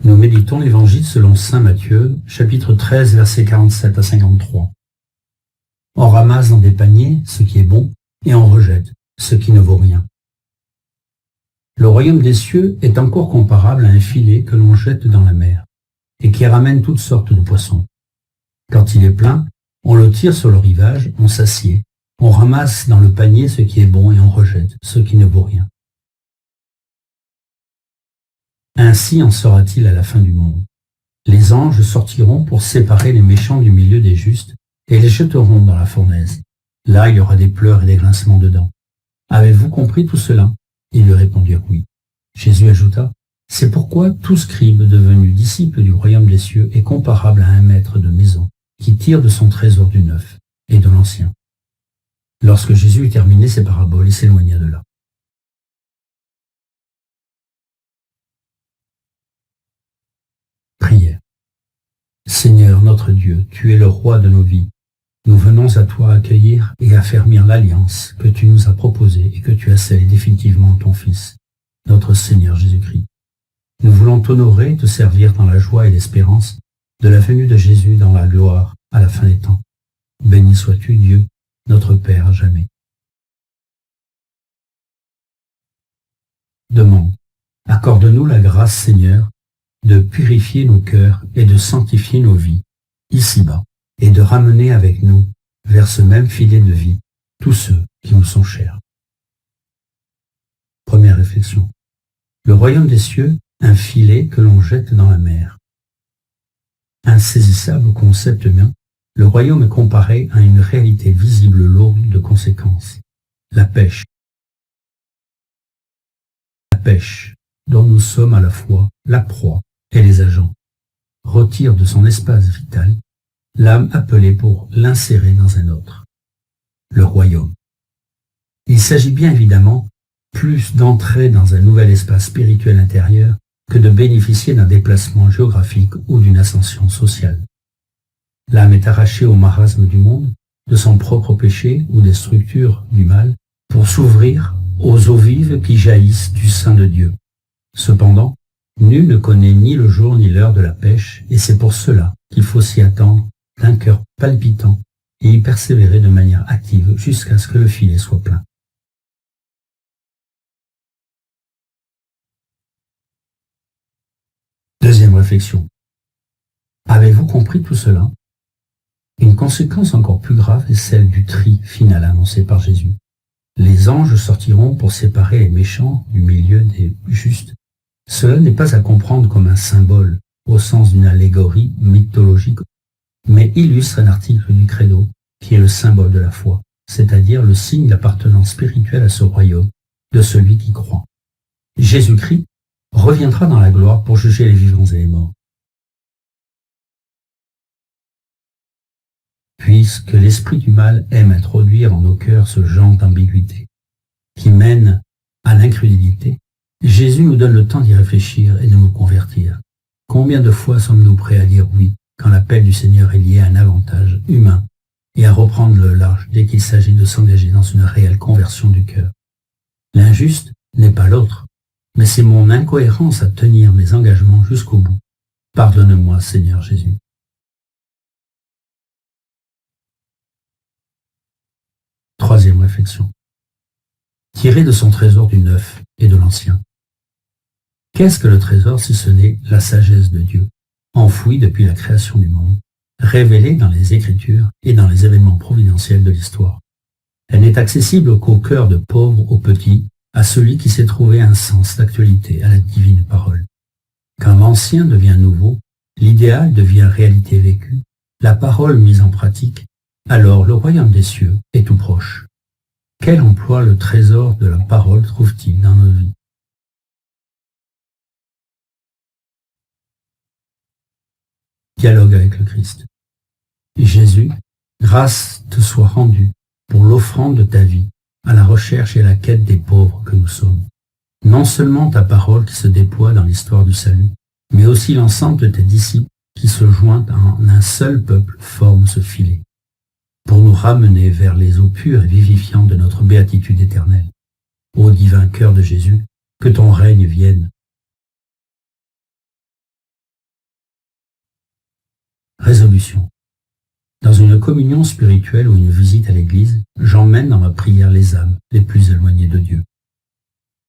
Nous méditons l'Évangile selon saint Matthieu, chapitre 13, versets 47 à 53. On ramasse dans des paniers ce qui est bon et on rejette ce qui ne vaut rien. Le royaume des cieux est encore comparable à un filet que l'on jette dans la mer et qui ramène toutes sortes de poissons. Quand il est plein, on le tire sur le rivage, on s'assied, on ramasse dans le panier ce qui est bon et on rejette ce qui ne vaut rien. Ainsi en sera-t-il à la fin du monde. Les anges sortiront pour séparer les méchants du milieu des justes et les jeteront dans la fournaise. Là, il y aura des pleurs et des grincements de dents. Avez-vous compris tout cela? Ils lui répondirent oui. Jésus ajouta, c'est pourquoi tout scribe devenu disciple du royaume des cieux est comparable à un maître de maison qui tire de son trésor du neuf et de l'ancien. Lorsque Jésus eut terminé ses paraboles, il s'éloigna de là. Prière. Seigneur notre Dieu, tu es le roi de nos vies. Nous venons à toi accueillir et affermir l'alliance que tu nous as proposée et que tu as scellée définitivement en ton Fils, notre Seigneur Jésus-Christ. Nous voulons t'honorer et te servir dans la joie et l'espérance de la venue de Jésus dans la gloire à la fin des temps. Béni sois-tu, Dieu, notre Père à jamais. Demande. Accorde-nous la grâce, Seigneur, de purifier nos cœurs et de sanctifier nos vies, ici-bas, et de ramener avec nous, vers ce même filet de vie, tous ceux qui nous sont chers. Première réflexion. Le royaume des cieux, un filet que l'on jette dans la mer. Insaisissable concept humain, le royaume est comparé à une réalité visible lourde de conséquences. La pêche. La pêche, dont nous sommes à la fois la proie et les agents, retire de son espace vital l'âme appelée pour l'insérer dans un autre, le royaume. Il s'agit bien évidemment plus d'entrer dans un nouvel espace spirituel intérieur que de bénéficier d'un déplacement géographique ou d'une ascension sociale. L'âme est arrachée au marasme du monde, de son propre péché ou des structures du mal, pour s'ouvrir aux eaux vives qui jaillissent du sein de Dieu. Cependant, nul ne connaît ni le jour ni l'heure de la pêche, et c'est pour cela qu'il faut s'y attendre d'un cœur palpitant et y persévérer de manière active jusqu'à ce que le filet soit plein. Deuxième réflexion. Avez-vous compris tout cela? Une conséquence encore plus grave est celle du tri final annoncé par Jésus. Les anges sortiront pour séparer les méchants du milieu des justes. Cela n'est pas à comprendre comme un symbole, au sens d'une allégorie mythologique, mais illustre un article du Credo, qui est le symbole de la foi, c'est-à-dire le signe d'appartenance spirituelle à ce royaume, de celui qui croit. Jésus-Christ reviendra dans la gloire pour juger les vivants et les morts. Puisque l'esprit du mal aime introduire en nos cœurs ce genre d'ambiguïté, qui mène à l'incrédulité, Jésus nous donne le temps d'y réfléchir et de nous convertir. Combien de fois sommes-nous prêts à dire oui quand l'appel du Seigneur est lié à un avantage humain et à reprendre le large dès qu'il s'agit de s'engager dans une réelle conversion du cœur? L'injuste n'est pas l'autre, mais c'est mon incohérence à tenir mes engagements jusqu'au bout. Pardonne-moi, Seigneur Jésus. Troisième réflexion. Tirer de son trésor du neuf et de l'ancien. Qu'est-ce que le trésor si ce n'est la sagesse de Dieu, enfouie depuis la création du monde, révélée dans les Écritures et dans les événements providentiels de l'histoire? Elle n'est accessible qu'au cœur de pauvre au petit, à celui qui s'est trouvé un sens d'actualité à la divine parole. Quand l'ancien devient nouveau, l'idéal devient réalité vécue, la parole mise en pratique, alors le royaume des cieux est tout proche. Quel emploi le trésor de la parole trouve-t-il dans nos vies? Dialogue avec le Christ. Jésus, grâce te soit rendue pour l'offrande de ta vie, à la recherche et à la quête des pauvres que nous sommes. Non seulement ta parole qui se déploie dans l'histoire du salut, mais aussi l'ensemble de tes disciples qui se joignent en un seul peuple forment ce filet, pour nous ramener vers les eaux pures et vivifiantes de notre béatitude éternelle. Ô divin cœur de Jésus, que ton règne vienne, solution. Dans une communion spirituelle ou une visite à l'église, j'emmène dans ma prière les âmes les plus éloignées de Dieu.